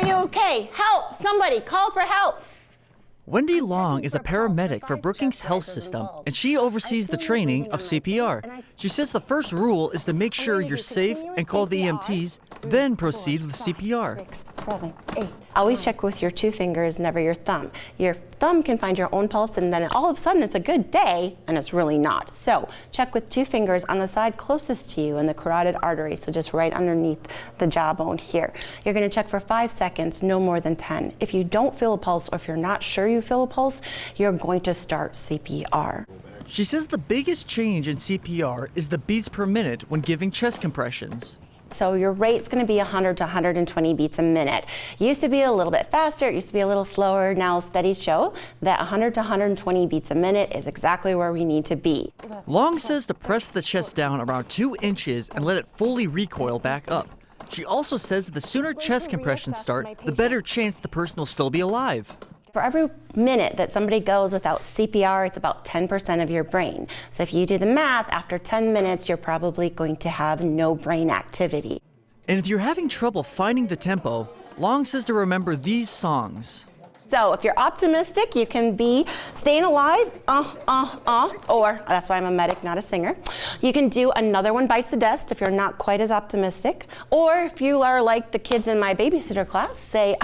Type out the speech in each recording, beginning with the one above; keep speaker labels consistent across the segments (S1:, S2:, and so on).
S1: you okay? Help! Somebody, call for help!
S2: Wendy Long is a paramedic for Brookings Health System, and she oversees the training of CPR. She says the first rule is to make sure you're safe and call the EMTs, then proceed with CPR.
S1: 6, 7, 8. Always check with your 2 fingers, never your thumb. Your thumb can find your own pulse, and then all of a sudden it's a good day, and it's really not. So check with 2 fingers on the side closest to you in the carotid artery, so just right underneath the jawbone here. You're going to check for 5 seconds, no more than 10. If you don't feel a pulse, or if you're not sure you feel a pulse, you're going to start CPR.
S2: She says the biggest change in CPR is the beats per minute when giving chest compressions.
S1: So your rate's going to be 100 to 120 beats a minute. Used to be a little bit faster, it used to be a little slower. Now studies show that 100 to 120 beats a minute is exactly where we need to be.
S2: Long says to press the chest down around 2 inches and let it fully recoil back up. She also says the sooner chest compressions start, the better chance the person will still be alive.
S1: For every minute that somebody goes without CPR, it's about 10% of your brain. So if you do the math, after 10 minutes, you're probably going to have no brain activity.
S2: And if you're having trouble finding the tempo, Long says to remember these songs.
S1: So if you're optimistic, you can be staying alive, or that's why I'm a medic, not a singer. You can do Another One Bites the Dust if you're not quite as optimistic. Or if you are like the kids in my babysitter class, say,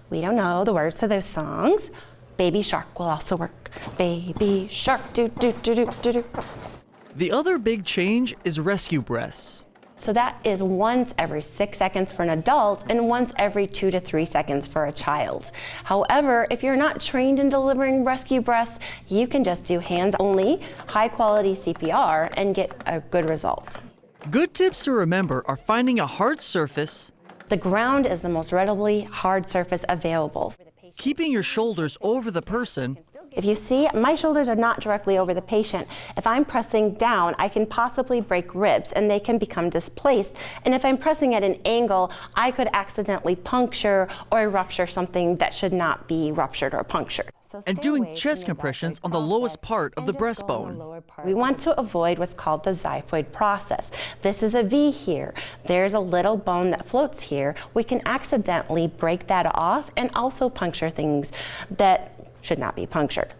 S1: we don't know the words to those songs. Baby Shark will also work. Baby Shark, do, do, do, do, do, do.
S2: The other big change is rescue breaths.
S1: So that is once every 6 seconds for an adult and once every 2 to 3 seconds for a child. However, if you're not trained in delivering rescue breaths, you can just do hands-only, high-quality CPR and get a good result.
S2: Good tips to remember are finding a hard surface.
S1: The ground is the most readily hard surface available.
S2: Keeping your shoulders over the person.
S1: If you see, my shoulders are not directly over the patient. If I'm pressing down, I can possibly break ribs and they can become displaced. And if I'm pressing at an angle, I could accidentally puncture or rupture something that should not be ruptured or punctured.
S2: And doing chest compressions on the lowest part of the breastbone.
S1: We want to avoid what's called the xiphoid process. This is a V here. There's a little bone that floats here. We can accidentally break that off and also puncture things that should not be punctured.